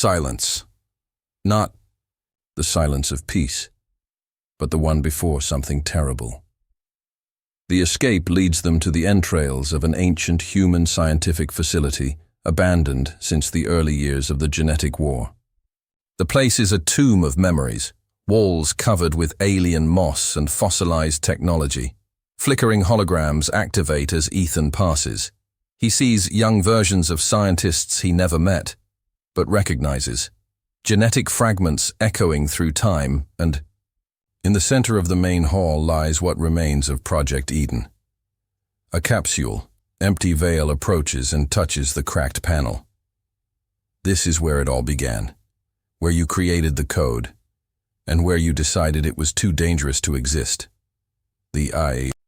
Silence. Not the silence of peace, but the one before something terrible. The escape leads them to the entrails of an ancient human scientific facility, abandoned since the early years of the genetic war. The place is a tomb of memories, walls covered with alien moss and fossilized technology. Flickering holograms activate as Ethan passes. He sees young versions of scientists he never met, but recognizes. Genetic fragments echoing through time, and in the center of the main hall lies what remains of Project Eden. A capsule, empty veil approaches and touches the cracked panel. This is where it all began, where you created the code, and where you decided it was too dangerous to exist. The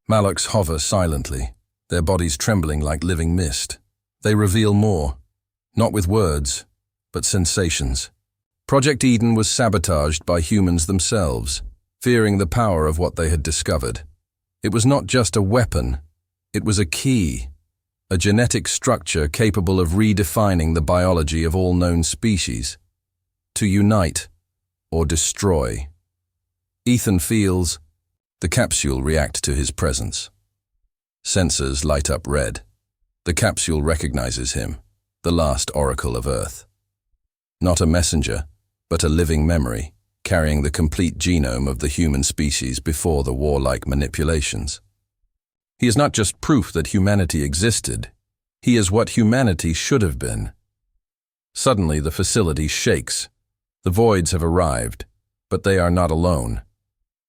Malaks hover silently, their bodies trembling like living mist. They reveal more, not with words, but sensations. Project Eden was sabotaged by humans themselves, fearing the power of what they had discovered. It was not just a weapon, it was a key, a genetic structure capable of redefining the biology of all known species, to unite or destroy. Ethan feels the capsule react to his presence. Sensors light up red. The capsule recognizes him, the last oracle of Earth. Not a messenger, but a living memory, carrying the complete genome of the human species before the warlike manipulations. He is not just proof that humanity existed, he is what humanity should have been. Suddenly the facility shakes. The voids have arrived, but they are not alone.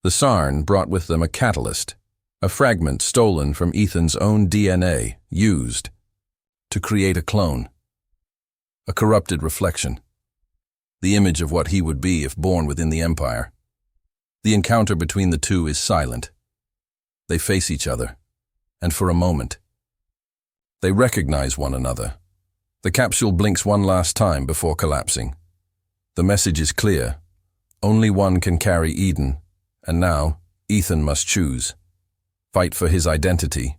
The Sarn brought with them a catalyst, a fragment stolen from Ethan's own DNA, used to create a clone. A corrupted reflection. The image of what he would be if born within the Empire. The encounter between the two is silent. They face each other, and for a moment, they recognize one another. The capsule blinks one last time before collapsing. The message is clear. Only one can carry Eden, and now Ethan must choose. Fight for his identity,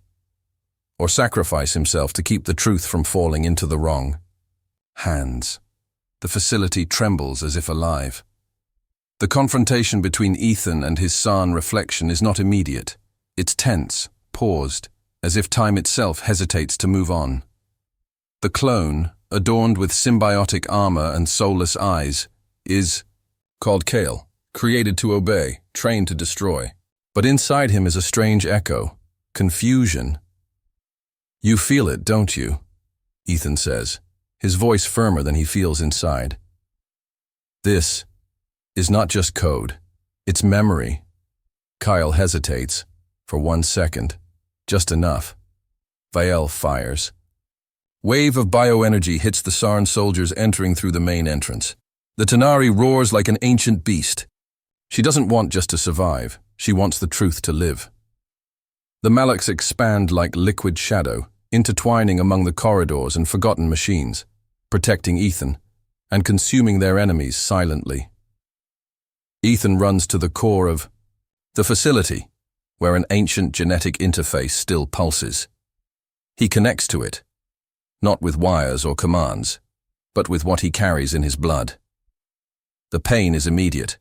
or sacrifice himself to keep the truth from falling into the wrong hands. The facility trembles as if alive. The confrontation between Ethan and his Sarn reflection is not immediate. It's tense, paused, as if time itself hesitates to move on. The clone, adorned with symbiotic armor and soulless eyes, is called Kale, created to obey, trained to destroy. But inside him is a strange echo, confusion. "You feel it, don't you?" Ethan says, his voice firmer than he feels inside. "This is not just code, it's memory." Kyle hesitates, for 1 second, just enough. Vael fires. Wave of bioenergy hits the Sarn soldiers entering through the main entrance. The Tanari roars like an ancient beast. She doesn't want just to survive, she wants the truth to live. The Malaks expand like liquid shadow, intertwining among the corridors and forgotten machines, protecting Ethan, and consuming their enemies silently. Ethan runs to the core of the facility, where an ancient genetic interface still pulses. He connects to it, not with wires or commands, but with what he carries in his blood. The pain is immediate.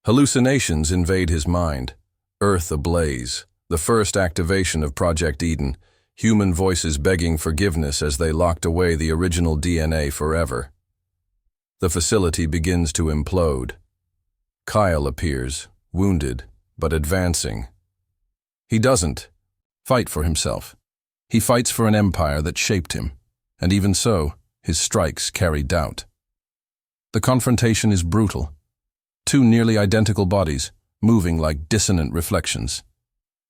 Hallucinations invade his mind, Earth ablaze, the first activation of Project Eden, human voices begging forgiveness as they locked away the original DNA forever. The facility begins to implode. Kyle appears, wounded, but advancing. He doesn't fight for himself. He fights for an empire that shaped him, and even so, his strikes carry doubt. The confrontation is brutal. Two nearly identical bodies, moving like dissonant reflections.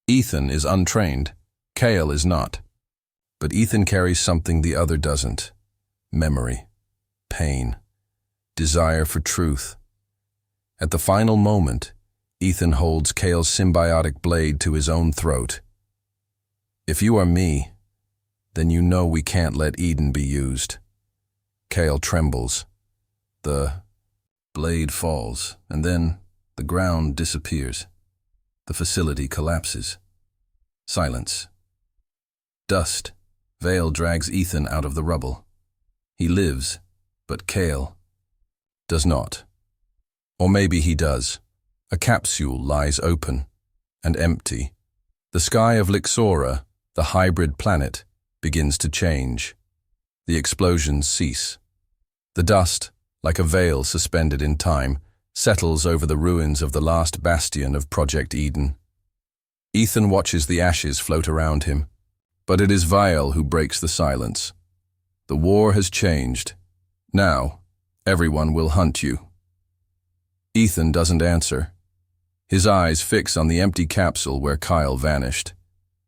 Ethan is untrained, Kale is not. But Ethan carries something the other doesn't. Memory, pain, desire for truth. At the final moment, Ethan holds Kale's symbiotic blade to his own throat. "If you are me, then you know we can't let Eden be used." Kale trembles. The blade falls, and then the ground disappears. The facility collapses. Silence. Dust. Vael drags Ethan out of the rubble. He lives, but Kale, does not. Or maybe he does. A capsule lies open and empty. The sky of Lixora, the hybrid planet, begins to change. The explosions cease. The dust, like a veil suspended in time, settles over the ruins of the last bastion of Project Eden. Ethan watches the ashes float around him, but it is Vial who breaks the silence. The war has changed. Now, everyone will hunt you. Ethan doesn't answer. His eyes fix on the empty capsule where Kyle vanished.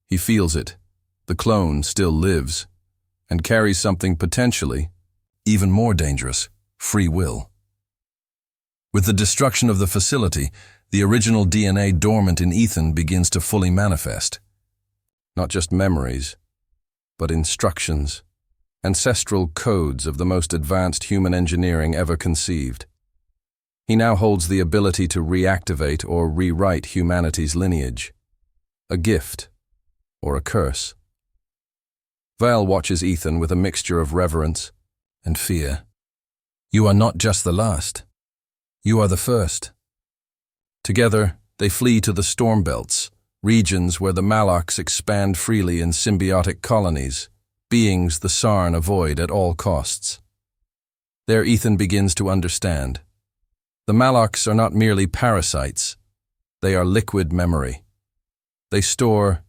He feels it. The clone still lives, and carries something potentially even more dangerous: free will. With the destruction of the facility, the original DNA dormant in Ethan begins to fully manifest. Not just memories, but instructions, ancestral codes of the most advanced human engineering ever conceived. He now holds the ability to reactivate or rewrite humanity's lineage. A gift or a curse. Val watches Ethan with a mixture of reverence and fear. You are not just the last. You are the first. Together, they flee to the storm belts, regions where the Malaks expand freely in symbiotic colonies, beings the Sarn avoid at all costs. There Ethan begins to understand. The Malaks are not merely parasites. They are liquid memory. They store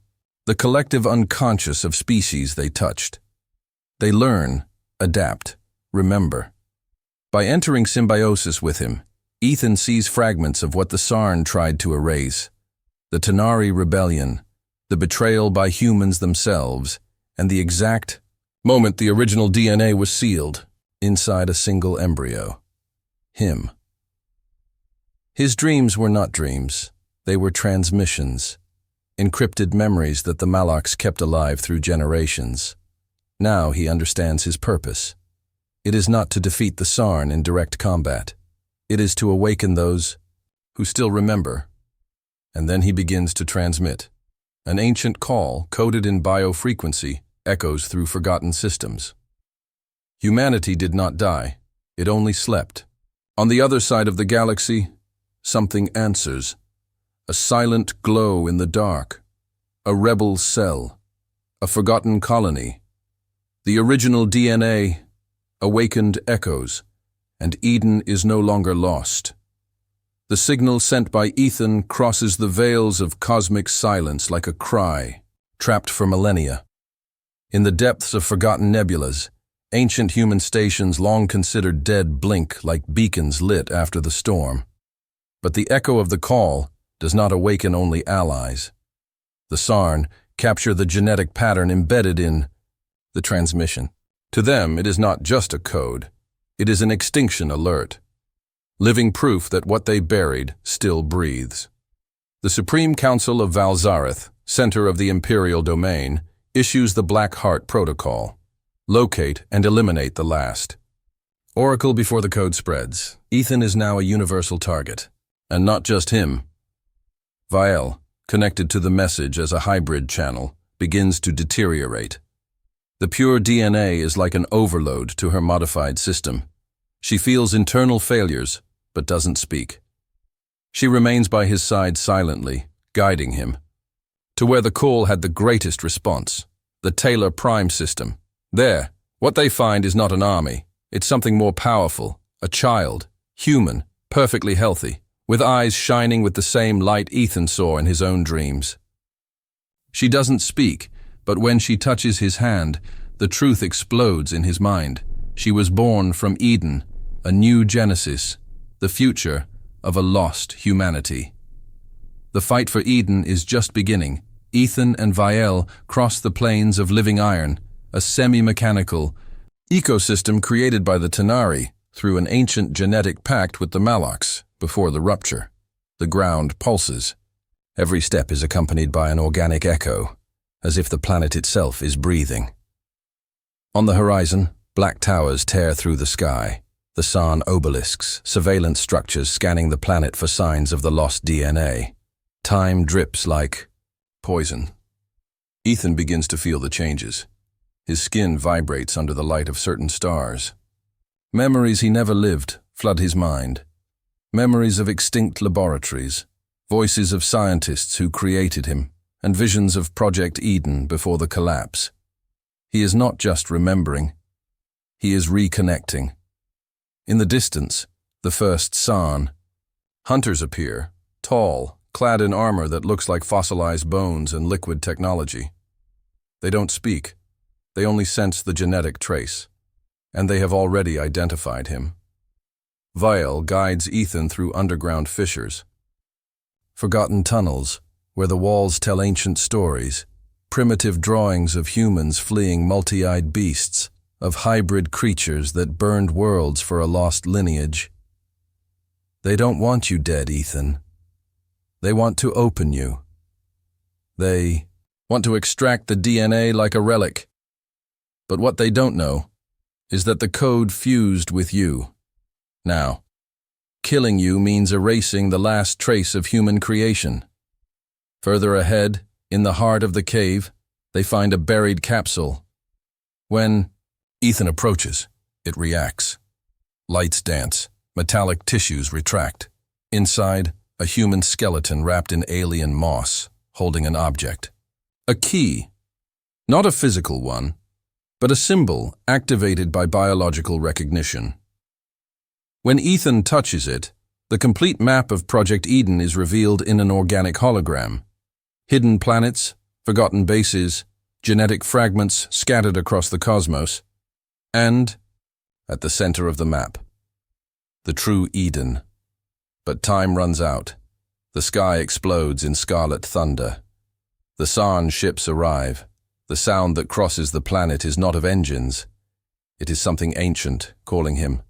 the collective unconscious of species they touched. They learn, adapt, remember. By entering symbiosis with him, Ethan sees fragments of what the Sarn tried to erase: the Tanari rebellion, the betrayal by humans themselves, and the exact moment the original DNA was sealed inside a single embryo. Him. His dreams were not dreams. They were transmissions, encrypted memories that the Malaks kept alive through generations. Now he understands his purpose. It is not to defeat the Sarn in direct combat. It is to awaken those who still remember. And then he begins to transmit. An ancient call, coded in biofrequency, echoes through forgotten systems. Humanity did not die. It only slept. On the other side of the galaxy, something answers. A silent glow in the dark. A rebel cell. A forgotten colony. The original DNA, awakened echoes, and Eden is no longer lost. The signal sent by Ethan crosses the veils of cosmic silence like a cry, trapped for millennia. In the depths of forgotten nebulas, ancient human stations long considered dead blink like beacons lit after the storm. But the echo of the call does not awaken only allies. The Sarn capture the genetic pattern embedded in the transmission. To them, it is not just a code. It is an extinction alert. Living proof that what they buried still breathes. The Supreme Council of Valzareth, center of the Imperial Domain, issues the Black Heart Protocol. Locate and eliminate the last. Oracle before the code spreads. Ethan is now a universal target. And not just him. Vial, connected to the message as a hybrid channel, begins to deteriorate. The pure DNA is like an overload to her modified system. She feels internal failures, but doesn't speak. She remains by his side silently, guiding him. To where the call had the greatest response, the Taylor Prime system. There, what they find is not an army. It's something more powerful, a child, human, perfectly healthy, with eyes shining with the same light Ethan saw in his own dreams. She doesn't speak, but when she touches his hand, the truth explodes in his mind. She was born from Eden, a new Genesis, the future of a lost humanity. The fight for Eden is just beginning. Ethan and Vial cross the plains of living iron, a semi-mechanical ecosystem created by the Tanari through an ancient genetic pact with the Malaks before the rupture. The ground pulses. Every step is accompanied by an organic echo, as if the planet itself is breathing. On the horizon, black towers tear through the sky, the Sarn obelisks, surveillance structures scanning the planet for signs of the lost DNA. Time drips like poison. Ethan begins to feel the changes. His skin vibrates under the light of certain stars. Memories he never lived, flood his mind. Memories of extinct laboratories, voices of scientists who created him, and visions of Project Eden before the collapse. He is not just remembering, he is reconnecting. In the distance, the first San. Hunters appear, tall, clad in armor that looks like fossilized bones and liquid technology. They don't speak, they only sense the genetic trace, and they have already identified him. Vial guides Ethan through underground fissures, forgotten tunnels where the walls tell ancient stories, primitive drawings of humans fleeing multi-eyed beasts, of hybrid creatures that burned worlds for a lost lineage. They don't want you dead, Ethan. They want to open you. They want to extract the DNA like a relic. But what they don't know is that the code fused with you. Now, killing you means erasing the last trace of human creation. Further ahead, in the heart of the cave, they find a buried capsule. When Ethan approaches, it reacts. Lights dance, metallic tissues retract. Inside, a human skeleton wrapped in alien moss, holding an object. A key. Not a physical one, but a symbol activated by biological recognition. When Ethan touches it, the complete map of Project Eden is revealed in an organic hologram. Hidden planets, forgotten bases, genetic fragments scattered across the cosmos, and, at the center of the map, the true Eden. But time runs out. The sky explodes in scarlet thunder. The San ships arrive. The sound that crosses the planet is not of engines. It is something ancient calling him.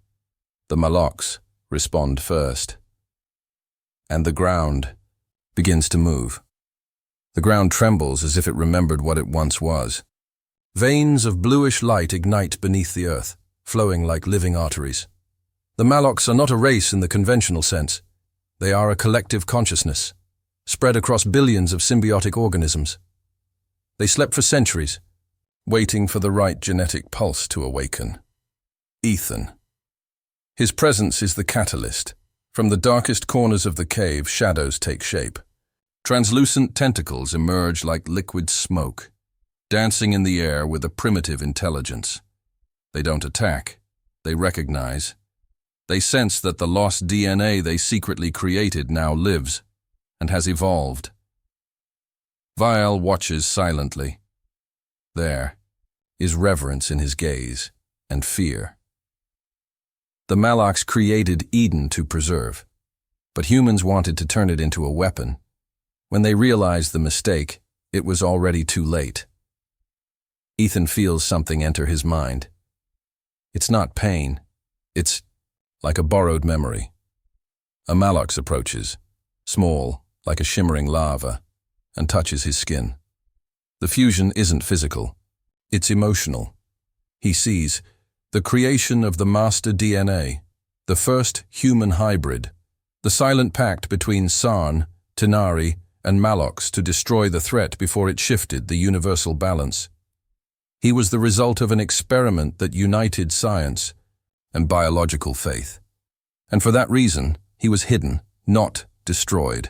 The Malocs respond first. And the ground begins to move. The ground trembles as if it remembered what it once was. Veins of bluish light ignite beneath the earth, flowing like living arteries. The Malocs are not a race in the conventional sense. They are a collective consciousness, spread across billions of symbiotic organisms. They slept for centuries, waiting for the right genetic pulse to awaken. Ethan. His presence is the catalyst. From the darkest corners of the cave, shadows take shape. Translucent tentacles emerge like liquid smoke, dancing in the air with a primitive intelligence. They don't attack, they recognize. They sense that the lost DNA they secretly created now lives and has evolved. Vial watches silently. There is reverence in his gaze and fear. The Malocs created Eden to preserve, but humans wanted to turn it into a weapon. When they realized the mistake, it was already too late. Ethan feels something enter his mind. It's not pain. It's like a borrowed memory. A Malox approaches, small, like a shimmering lava, and touches his skin. The fusion isn't physical. It's emotional. He sees the creation of the master DNA, the first human hybrid, the silent pact between San, Tenari, and Malox to destroy the threat before it shifted the universal balance. He was the result of an experiment that united science and biological faith. And for that reason, he was hidden, not destroyed.